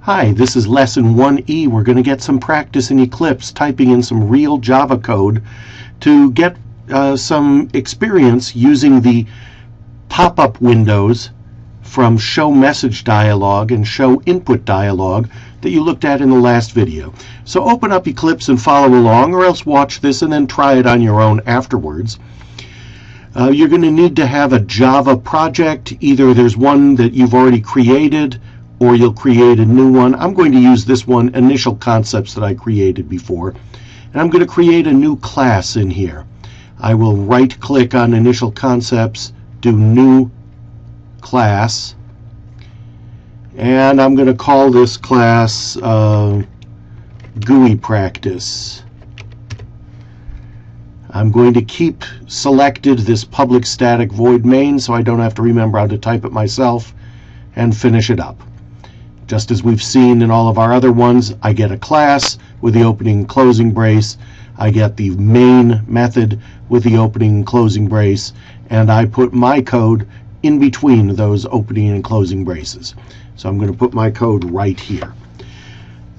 Hi, this is lesson 1E. We're going to get some practice in Eclipse, typing in some real Java code to get some experience using the pop-up windows from show message dialog and show input dialog that you looked at in the last video. So open up Eclipse and follow along, or else watch this and then try it on your own afterwards. You're going to need to have a Java project. Either there's one that you've already created or you'll create a new one. I'm going to use this one, Initial Concepts, that I created before. And I'm going to create a new class in here. I will right-click on Initial Concepts, do New Class, and I'm going to call this class GUI Practice. I'm going to keep selected this public static void main so I don't have to remember how to type it myself, and finish it up. Just as we've seen in all of our other ones, I get a class with the opening and closing brace, I get the main method with the opening and closing brace, and I put my code in between those opening and closing braces. So I'm going to put my code right here.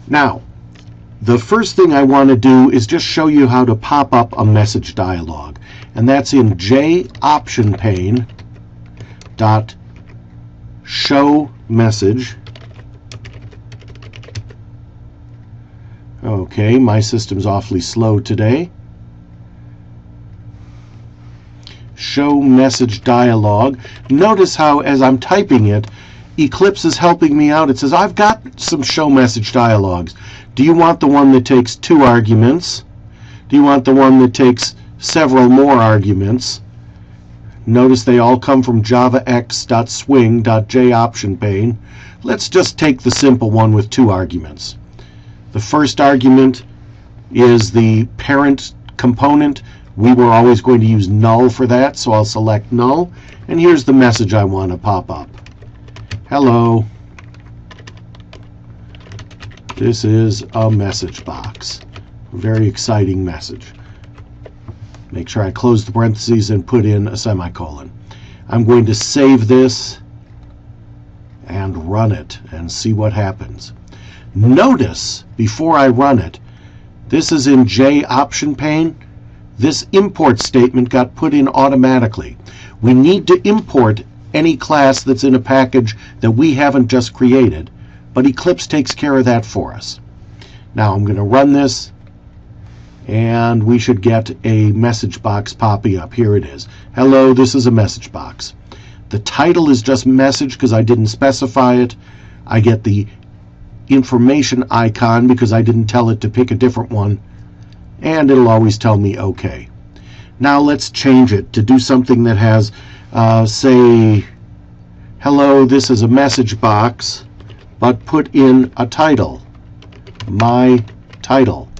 Now, the first thing I want to do is just show you how to pop up a message dialog, and that's in Option pane dot show message. Okay, my system's awfully slow today. Show message dialog. Notice how as I'm typing it, Eclipse is helping me out. It says, I've got some show message dialogs. Do you want the one that takes 2 arguments? Do you want the one that takes several more arguments? Notice they all come from javax.swing.jOptionPane. Let's just take the simple one with 2 arguments. The first argument is the parent component. We were always going to use null for that, so I'll select null. And here's the message I want to pop up. Hello. This is a message box. Very exciting message. Make sure I close the parentheses and put in a semicolon. I'm going to save this and run it and see what happens. Notice, before I run it, this is in JOptionPane. This import statement got put in automatically. We need to import any class that's in a package that we haven't just created, but Eclipse takes care of that for us. Now I'm going to run this, and we should get a message box popping up. Here it is. Hello, this is a message box. The title is just message because I didn't specify it. I get the information icon because I didn't tell it to pick a different one, and it'll always tell me OK. Now let's change it to do something that has say, hello, this is a message box, but put in a title, my title.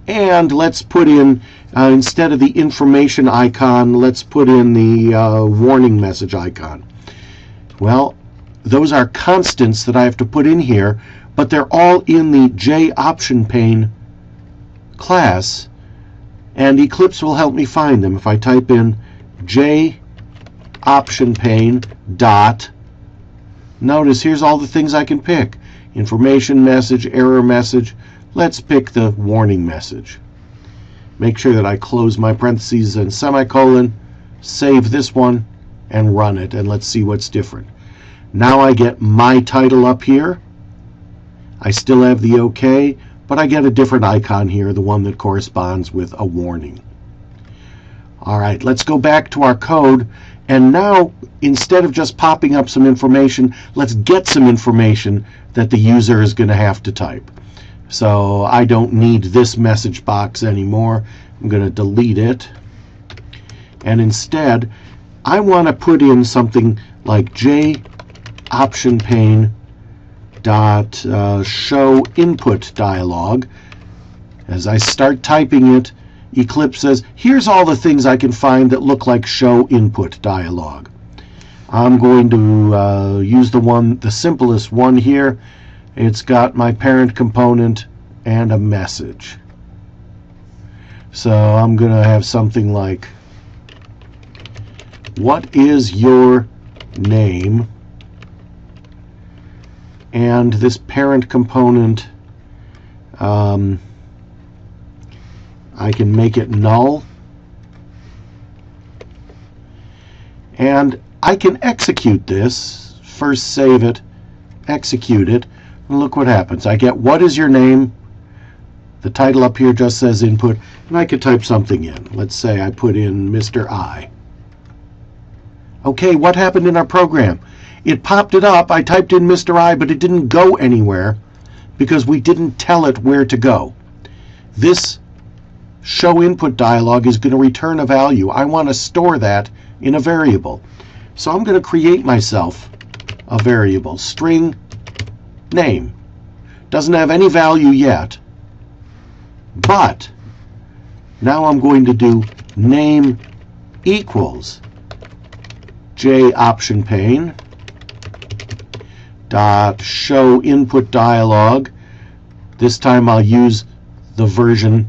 And let's put in, instead of the information icon, let's put in the warning message icon. Well, those are constants that I have to put in here, but they're all in the JOptionPane class, and Eclipse will help me find them. If I type in JOptionPane dot, notice here's all the things I can pick. Information message, error message. Let's pick the warning message. Make sure that I close my parentheses and semicolon, save this one, and run it, and let's see what's different. Now I get my title up here. I still have the OK, but I get a different icon here, the one that corresponds with a warning. All right, let's go back to our code, and now instead of just popping up some information, let's get some information that the user is going to have to type. So I don't need this message box anymore. I'm going to delete it, and instead I want to put in something like JOptionPane dot show input dialog. As I start typing it, Eclipse says, here's all the things I can find that look like show input dialog. I'm going to use the simplest one here. It's got my parent component and a message. So I'm going to have something like, what is your name? and this parent component, I can make it null, and I can execute this. First save it, execute it, and look what happens. I get what is your name. The title up here just says input, and I could type something in. Let's say I put in Mr. I. Okay, what happened in our program? It popped it up. I typed in Mr. I, but it didn't go anywhere because we didn't tell it where to go. This show input dialog is going to return a value. I want to store that in a variable. So I'm going to create myself a variable, string name. Doesn't have any value yet, but now I'm going to do name equals J option pane dot show input dialog. This time I'll use the version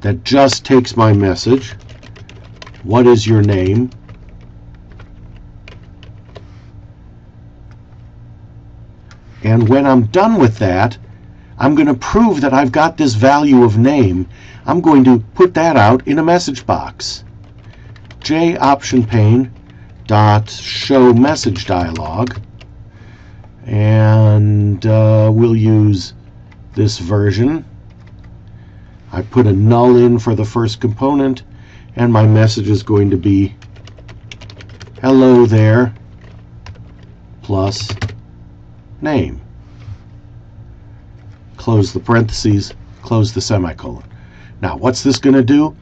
that just takes my message. What is your name? And when I'm done with that, I'm going to prove that I've got this value of name. I'm going to put that out in a message box. J option pane dot show message dialog, and we'll use this version. I put a null in for the first component, and my message is going to be hello there plus name. Close the parentheses, close the semicolon. Now what's this going to do?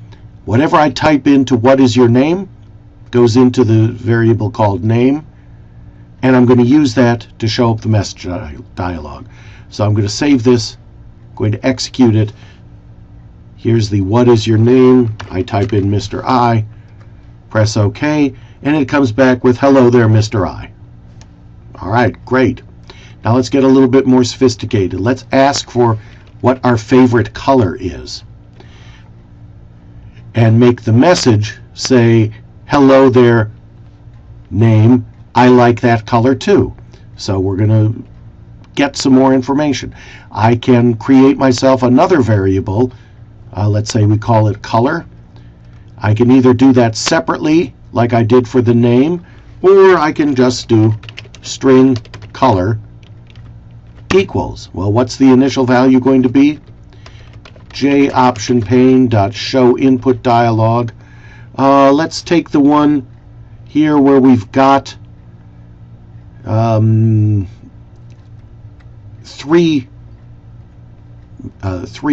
Whatever I type into what is your name goes into the variable called name, and I'm going to use that to show up the message dialog. So I'm going to save this, going to execute it. Here's the what is your name. I type in Mr. I, press OK, and it comes back with hello there, Mr. I. All right, great. Now let's get a little bit more sophisticated. Let's ask for what our favorite color is, and make the message say, hello there, name, I like that color too. So we're going to get some more information. I can create myself another variable. Let's say we call it color. I can either do that separately, like I did for the name, or I can just do string color equals. Well, what's the initial value going to be? J option pane dot show input dialog. Let's take the one here where we've got three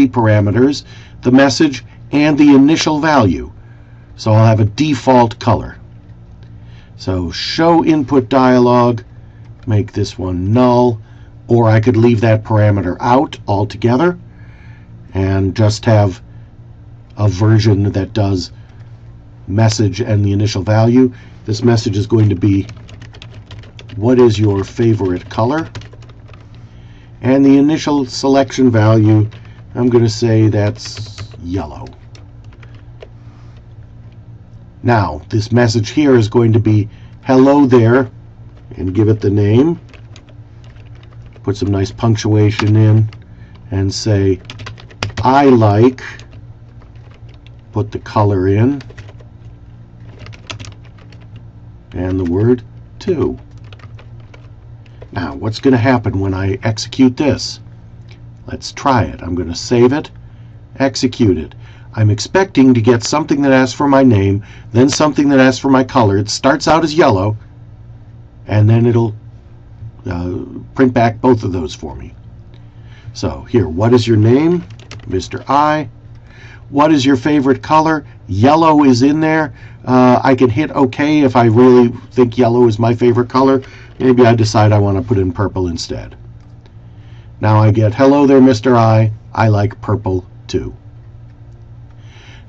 parameters, the message and the initial value. So I'll have a default color. So show input dialog, make this one null, or I could leave that parameter out altogether and just have a version that does message and the initial value. This message is going to be what is your favorite color, and the initial selection value, I'm going to say that's yellow. Now this message here is going to be hello there, and give it the name, put some nice punctuation in, and say I like, put the color in, and the word too. Now what's going to happen when I execute this? Let's try it. I'm going to save it, execute it. I'm expecting to get something that asks for my name, then something that asks for my color. It starts out as yellow, and then it'll print back both of those for me. So here, what is your name? Mr. I. What is your favorite color? Yellow is in there. I can hit OK if I really think yellow is my favorite color. Maybe I decide I want to put in purple instead. Now I get hello there, Mr. I like purple too.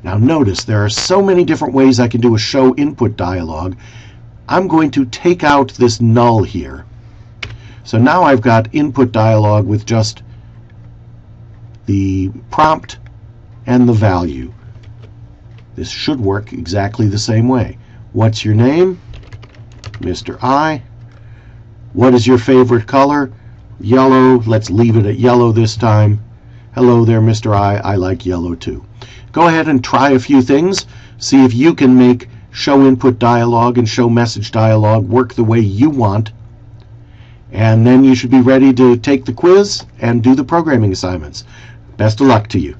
Now notice there are so many different ways I can do a show input dialog. I'm going to take out this null here. So now I've got input dialog with just the prompt and the value. This should work exactly the same way. What's your name? Mr. I. What is your favorite color? Yellow. Let's leave it at yellow this time. Hello there, Mr. I like yellow too. Go ahead and try a few things. See if you can make show input dialog and show message dialog work the way you want. And then you should be ready to take the quiz and do the programming assignments. Best of luck to you.